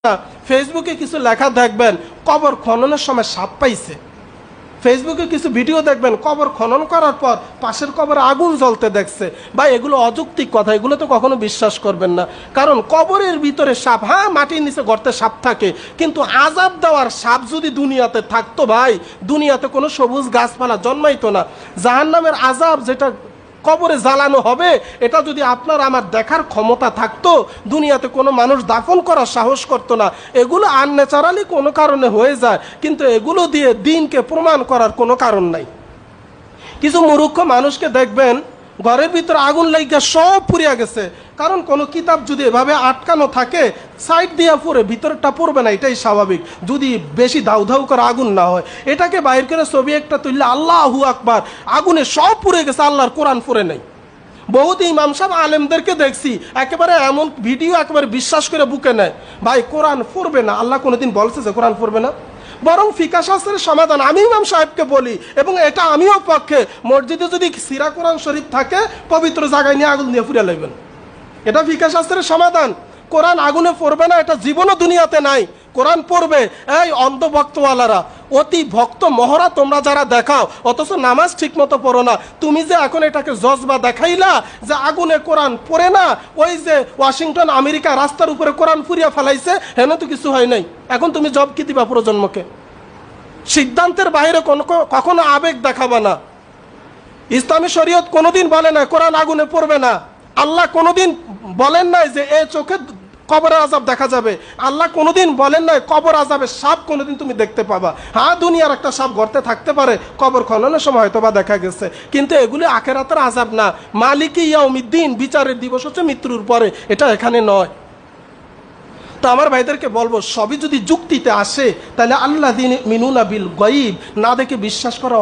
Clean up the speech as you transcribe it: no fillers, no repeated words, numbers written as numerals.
না। ফেসবুকে কিছু লেখা দেখবেন কবর খননের সময় সাপ পাইছে। ফেসবুকে কিছু ভিডিও দেখবেন কবর খনন করার পর পাশের কবরে আগুন জ্বলতে দেখছে। বা এগুলো অযৌক্তিক কথা, এগুলো তো কখনো বিশ্বাস করবেন না। কারণ কবরের ভিতরে সাপ, হ্যাঁ মাটির নিচে গর্তে সাপ থাকে, কিন্তু আযাব দেওয়ার সাপ যদি দুনিয়াতে থাকতো ভাই, দুনিয়াতে কোনো সবুজ গাছপালা জন্মাইতো না। জাহান্নামের আযাব যেটা কবরে জ্বালানো হবে, এটা যদি আপনার আমার দেখার ক্ষমতা থাকতো, দুনিয়াতে কোনো মানুষ দাফন করার সাহস করতো না। এগুলো আনন্যাচারালি কোনো কারণে হয়ে যায়, কিন্তু এগুলো দিয়ে দিনকে প্রমাণ করার কোনো কারণ নাই। কিছু মূর্খ মানুষকে দেখবেন ঘরের ভিতরে আগুন লাগিয়ে সব পুড়িয়া গেছে, কারণ কোনো কিতাব যদি এভাবে আটকানো থাকে সাইড দিয়া পড়ে ভিতরটা পড়বে না, এটাই স্বাভাবিক, যদি বেশি দাউ দাউ করে আগুন না হয়। এটাকে বাইর করে ছবি একটা তুললে আল্লাহু আকবার, আগুনে সব পুড়ে গেছে, আল্লাহর কোরআন পড়ে নেই। বহুত ইমাম সাহেব আলেমদেরকে দেখছি একেবারে এমন ভিডিও একেবারে বিশ্বাস করে বুকে নেয়, ভাই কোরআন পড়বে না, আল্লাহ কোনোদিন বলছে যে কোরআন পড়বে না? বরং ফিকাহ শাস্ত্রের সমাধান আমি ইমাম সাহেবকে বলি, এবং এটা আমিও পক্ষে, মসজিদে যদি সিরা কোরআন শরীফ থাকে পবিত্র জায়গায় নিয়ে আগুন দিয়ে পুড়িয়ে লাগবেন, এটা ফিকাহ শাস্ত্রের সমাধান। কোরআন আগুনে পড়বে না এটা জীবনও দুনিয়াতে নাই, কোরআন পড়বে। এই অন্ধ ভক্তওয়ালারা, অতি ভক্ত মহড়া তোমরা যারা দেখাও, অথচ নামাজ ঠিক মতো পড়ো না, তুমি যে এখন এটাকে জজবা দেখাইলা যে আগুনে কোরআন পড়ে না, ওই যে ওয়াশিংটন আমেরিকা রাস্তার উপরে কোরআন ফুরিয়া ফেলাইছে, হেন তো কিছু হয় নাই, এখন তুমি জব কি দিবা প্রজন্মকে? সিদ্ধান্তের বাইরে কখনো আবেগ দেখাবা না। ইসলামী শরীয়ত কোনোদিন বলে না কোরআন আগুনে পড়বে না। আল্লাহ কোনোদিন বলেন নাই যে এ চোখে কবরের আযাব দেখা যাবে। আল্লাহ কোনোদিন বলেন নাই কবর আযাবের সাপ কোনোদিন তুমি দেখতে পাবা। হ্যাঁ, দুনিয়ার একটা সাপ গর্তে থাকতে পারে, কবর খননের সময় হয়তো বা দেখা গেছে, কিন্তু এগুলি আখিরাতের আযাব না। মালিকি ইয়াউমিদ্দিন, বিচারের দিবস হচ্ছে মৃত্যুর পরে, এটা এখানে নয়। তো আমার ভাইদেরকে বলবো, সবই যদি যুক্তিতে আসে তাহলে আল্লাযীনা মিনুনা বিল গায়ব না দেখে বিশ্বাস করা